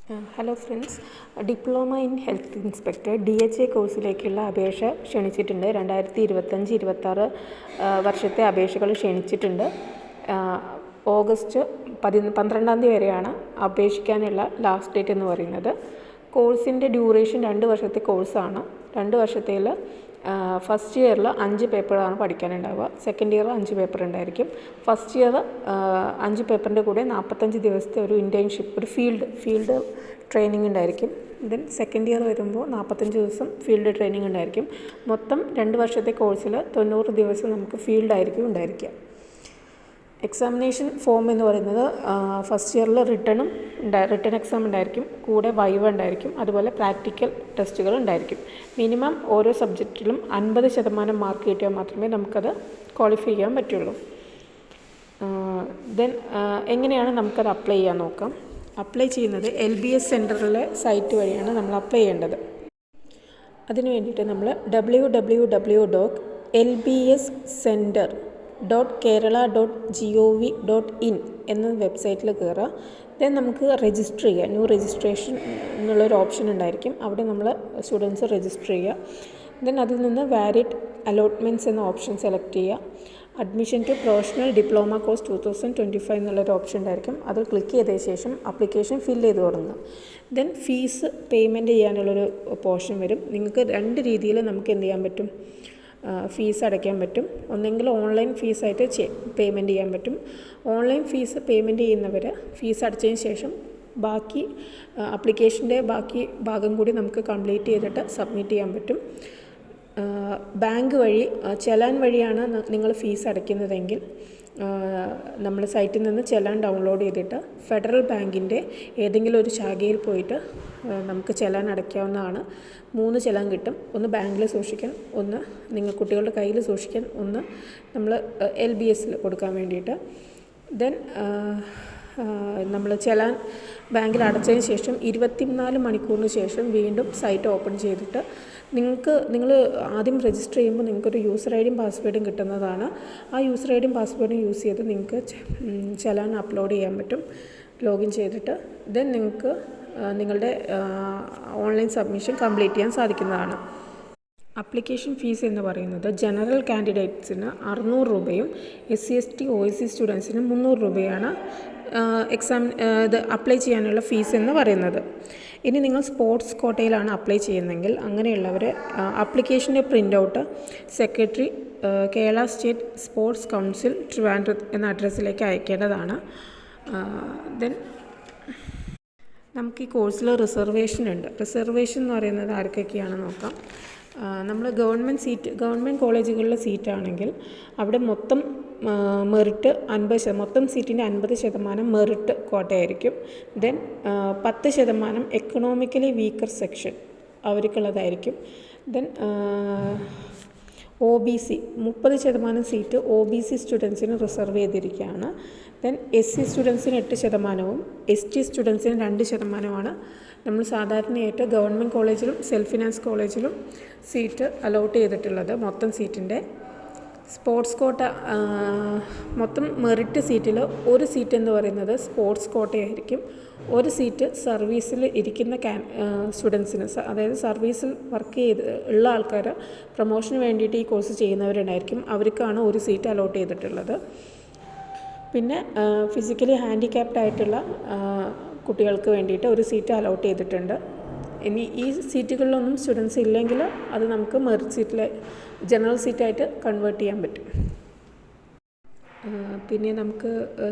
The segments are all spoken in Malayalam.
Hello friends, diploma in health inspector DHA കോഴ്സിലേക്കുള്ള അപേക്ഷ ക്ഷണിച്ചിട്ടുണ്ട്. 2025-26 വർഷത്തെ അപേക്ഷകൾ ക്ഷണിച്ചിട്ടുണ്ട്. ഓഗസ്റ്റ് 12 വരെയാണ് അപേക്ഷിക്കാനുള്ള ലാസ്റ്റ് ഡേറ്റ് എന്ന് പറയുന്നത്. കോഴ്സിൻ്റെ ഡ്യൂറേഷൻ 2 വർഷത്തെ കോഴ്സാണ്. 2 വർഷത്തിൽ ഫസ്റ്റ് ഇയറിൽ 5 പേപ്പറാണ് പഠിക്കാനുണ്ടാവുക. സെക്കൻഡ് ഇയർ 5 പേപ്പർ ഉണ്ടായിരിക്കും. ഫസ്റ്റ് ഇയർ 5 പേപ്പറിൻ്റെ കൂടെ 45 ദിവസത്തെ ഒരു ഇൻറ്റേൺഷിപ്പ്, ഒരു ഫീൽഡ് ട്രെയിനിങ് ഉണ്ടായിരിക്കും. ദെൻ സെക്കൻഡ് ഇയർ വരുമ്പോൾ 45 ദിവസം ഫീൽഡ് ട്രെയിനിങ് ഉണ്ടായിരിക്കും. മൊത്തം 2 വർഷത്തെ കോഴ്സിൽ 90 ദിവസം നമുക്ക് ഫീൽഡായിരിക്കും ഉണ്ടായിരിക്കുക. എക്സാമിനേഷൻ ഫോം എന്ന് പറയുന്നത് ഫസ്റ്റ് ഇയറിൽ റിട്ടൺ എക്സാം ഉണ്ടായിരിക്കും, കൂടെ വൈവ ഉണ്ടായിരിക്കും, അതുപോലെ പ്രാക്ടിക്കൽ ടെസ്റ്റുകൾ ഉണ്ടായിരിക്കും. മിനിമം ഓരോ സബ്ജക്റ്റിലും 50% മാർക്ക് കിട്ടിയാൽ മാത്രമേ നമുക്കത് ക്വാളിഫൈ ചെയ്യാൻ പറ്റുള്ളൂ. ദെൻ എങ്ങനെയാണ് നമുക്കത് അപ്ലൈ ചെയ്യാൻ നോക്കാം. അപ്ലൈ ചെയ്യുന്നത് LBS സെൻറ്ററിലെ സൈറ്റ് വഴിയാണ് നമ്മൾ അപ്ലൈ ചെയ്യേണ്ടത്. അതിന് വേണ്ടിയിട്ട് നമ്മൾ www.lbscenter.kerala.gov.in എന്ന വെബ്സൈറ്റിൽ കയറുക. ദെൻ നമുക്ക് രജിസ്റ്റർ ചെയ്യുക. ന്യൂ രജിസ്ട്രേഷൻ എന്നുള്ളൊരു ഓപ്ഷൻ ഉണ്ടായിരിക്കും. അവിടെ നമ്മൾ സ്റ്റുഡൻസ് രജിസ്റ്റർ ചെയ്യുക. ദെൻ അതിൽ നിന്ന് വാലിഡ് അലോട്ട്മെൻറ്റ്സ് എന്ന ഓപ്ഷൻ സെലക്ട് ചെയ്യുക. Admission to professional diploma course 2025 എന്നുള്ളൊരു ഓപ്ഷൻ ഉണ്ടായിരിക്കും. അതിൽ ക്ലിക്ക് ചെയ്തതിന് ശേഷം ആപ്ലിക്കേഷൻ ഫില്ല് ചെയ്ത് തുടങ്ങുക. ദെൻ ഫീസ് പേയ്മെൻറ്റ് ചെയ്യാനുള്ളൊരു പോർഷൻ വരും. നിങ്ങൾക്ക് 2 രീതിയിൽ നമുക്ക് എന്ത് ചെയ്യാൻ പറ്റും, ഫീസ് അടയ്ക്കാൻ പറ്റും. ഒന്നെങ്കിൽ ഓൺലൈൻ ഫീസായിട്ട് പേയ്മെൻറ്റ് ചെയ്യാൻ പറ്റും. ഓൺലൈൻ ഫീസ് പേയ്മെൻറ്റ് ചെയ്യുന്നവർ ഫീസ് അടച്ചതിന് ശേഷം ബാക്കി ആപ്ലിക്കേഷൻ്റെ ബാക്കി ഭാഗം കൂടി നമുക്ക് കംപ്ലീറ്റ് ചെയ്തിട്ട് സബ്മിറ്റ് ചെയ്യാൻ പറ്റും. ബാങ്ക് വഴി ചെലാൻ വഴിയാണ് നിങ്ങൾ ഫീസ് അടയ്ക്കുന്നതെങ്കിൽ നമ്മൾ സൈറ്റിൽ നിന്ന് ചെലാൻ ഡൗൺലോഡ് ചെയ്തിട്ട് ഫെഡറൽ ബാങ്കിൻ്റെ ഏതെങ്കിലും ഒരു ശാഖയിൽ പോയിട്ട് നമുക്ക് ചെലാൻ അടയ്ക്കാവുന്നതാണ്. 3 ചെലാൻ കിട്ടും. ഒന്ന് ബാങ്കിൽ സൂക്ഷിക്കാൻ, ഒന്ന് നിങ്ങൾ കുട്ടികളുടെ കയ്യിൽ സൂക്ഷിക്കാൻ, ഒന്ന് നമ്മൾ LBSൽ കൊടുക്കാൻ വേണ്ടിയിട്ട്. ദെൻ നമ്മൾ ചെലാൻ ബാങ്കിൽ അടച്ചതിന് ശേഷം 24 മണിക്കൂറിന് ശേഷം വീണ്ടും സൈറ്റ് ഓപ്പൺ ചെയ്തിട്ട് നിങ്ങൾ ആദ്യം രജിസ്റ്റർ ചെയ്യുമ്പോൾ നിങ്ങൾക്കൊരു യൂസർ ഐ ഡിയും പാസ്വേഡും കിട്ടുന്നതാണ്. ആ യൂസർ ഐ ഡിയും പാസ്വേഡും യൂസ് ചെയ്ത് നിങ്ങൾക്ക് ചെലാൻ അപ്ലോഡ് ചെയ്യാൻ പറ്റും, ലോഗിൻ ചെയ്തിട്ട്. ദെൻ നിങ്ങൾക്ക് നിങ്ങളുടെ ഓൺലൈൻ സബ്മിഷൻ കംപ്ലീറ്റ് ചെയ്യാൻ സാധിക്കുന്നതാണ്. അപ്ലിക്കേഷൻ ഫീസ് എന്ന് പറയുന്നത് ജനറൽ കാൻഡിഡേറ്റ്സിന് 600 രൂപയും SC/ST OIC സ്റ്റുഡൻസിന് 300 രൂപയാണ് ഇത് അപ്ലൈ ചെയ്യാനുള്ള ഫീസ് എന്ന് പറയുന്നത്. ഇനി നിങ്ങൾ സ്പോർട്സ് കോട്ടയിലാണ് അപ്ലൈ ചെയ്യുന്നതെങ്കിൽ അങ്ങനെയുള്ളവർ ആപ്ലിക്കേഷൻ്റെ print out secretary Kerala state sports council Trivandrum എന്ന അഡ്രസ്സിലേക്ക് അയക്കേണ്ടതാണ്. ദെൻ നമുക്ക് ഈ കോഴ്സിൽ റിസർവേഷൻ ഉണ്ട്. റിസർവേഷൻ എന്ന് പറയുന്നത് ആർക്കൊക്കെയാണെന്ന് നോക്കാം. നമ്മൾ ഗവൺമെൻറ് കോളേജുകളിലെ സീറ്റാണെങ്കിൽ അവിടെ മൊത്തം മെറിറ്റ് 50%, മൊത്തം സീറ്റിൻ്റെ 50% മെറിറ്റ് കോട്ടയായിരിക്കും. ദെൻ 10% എക്കണോമിക്കലി വീക്കർ സെക്ഷൻ അവർക്കുള്ളതായിരിക്കും. ദെൻ OBC 30% സീറ്റ് OBC സ്റ്റുഡൻസിന് റിസർവ് ചെയ്തിരിക്കുകയാണ്. ദെൻ SC സ്റ്റുഡൻസിന് 8%, ST സ്റ്റുഡൻസിന് 2%. നമ്മൾ സാധാരണയായിട്ട് ഗവൺമെൻറ് കോളേജിലും സെൽഫ് ഫിനാൻസ് കോളേജിലും സീറ്റ് അലോട്ട് ചെയ്തിട്ടുള്ളത്. മൊത്തം സീറ്റിൻ്റെ സ്പോർട്സ് കോട്ട, മൊത്തം മെറിറ്റ് സീറ്റിൽ ഒരു സീറ്റ് എന്ന് പറയുന്നത് സ്പോർട്സ് കോട്ടയായിരിക്കും. ഒരു സീറ്റ് സർവീസിൽ ഇരിക്കുന്ന സ്റ്റുഡൻസിന്, അതായത് സർവീസിൽ വർക്ക് ഉള്ള ആൾക്കാർ പ്രൊമോഷന് വേണ്ടിയിട്ട് ഈ കോഴ്സ് ചെയ്യുന്നവരുണ്ടായിരിക്കും. അവർക്കാണ് ഒരു സീറ്റ് അലോട്ട് ചെയ്തിട്ടുള്ളത്. പിന്നെ ഫിസിക്കലി ഹാൻഡിക്യാപ്ഡ് ആയിട്ടുള്ള കുട്ടികൾക്ക് വേണ്ടിയിട്ട് ഒരു സീറ്റ് അലോട്ട് ചെയ്തിട്ടുണ്ട്. ഇനി ഈ സീറ്റുകളിലൊന്നും സ്റ്റുഡൻസ് ഇല്ലെങ്കിൽ അത് നമുക്ക് മെറിറ്റ് സീറ്റിൽ ജനറൽ സീറ്റായിട്ട് കൺവേർട്ട് ചെയ്യാൻ പറ്റും. പിന്നെ നമുക്ക്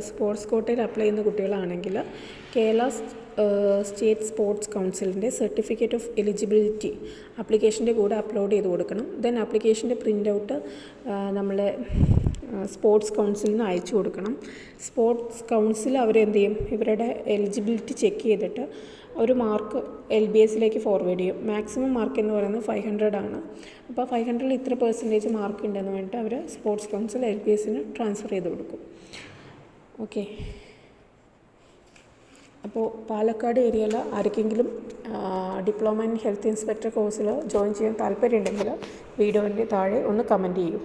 സ്പോർട്സ് കോട്ടയിൽ അപ്ലൈ ചെയ്യുന്ന കുട്ടികളാണെങ്കിൽ കേരള സ്റ്റേറ്റ് സ്പോർട്സ് കൗൺസിലിൻ്റെ സർട്ടിഫിക്കറ്റ് ഓഫ് എലിജിബിലിറ്റി ആപ്ലിക്കേഷൻ്റെ കൂടെ അപ്ലോഡ് ചെയ്ത് കൊടുക്കണം. ദെൻ ആപ്ലിക്കേഷൻ്റെ പ്രിൻ്റ് ഔട്ട് നമ്മൾ സ്പോർട്സ് കൗൺസിലിന് അയച്ചു കൊടുക്കണം. സ്പോർട്സ് കൗൺസിൽ അവരെന്ത് ചെയ്യും, ഇവരുടെ എലിജിബിലിറ്റി ചെക്ക് ചെയ്തിട്ട് ഒരു മാർക്ക് LBSലേക്ക് ഫോർവേഡ് ചെയ്യും. മാക്സിമം മാർക്ക് എന്ന് പറയുന്നത് 500 ആണ്. അപ്പോൾ 500ൽ ഇത്ര % മാർക്ക് ഉണ്ടെന്ന് വേണ്ടിയിട്ട് അവർ സ്പോർട്സ് കൗൺസിൽ LBSന് ട്രാൻസ്ഫർ ചെയ്ത് കൊടുക്കും. ഓക്കെ. അപ്പോൾ പാലക്കാട് ഏരിയയിൽ ആർക്കെങ്കിലും ഡിപ്ലോമ ഇൻ ഹെൽത്ത് ഇൻസ്പെക്ടർ കോഴ്സിൽ ജോയിൻ ചെയ്യാൻ താല്പര്യമുണ്ടെങ്കിൽ വീഡിയോൻ്റെ താഴെ ഒന്ന് കമൻറ്റ് ചെയ്യൂ.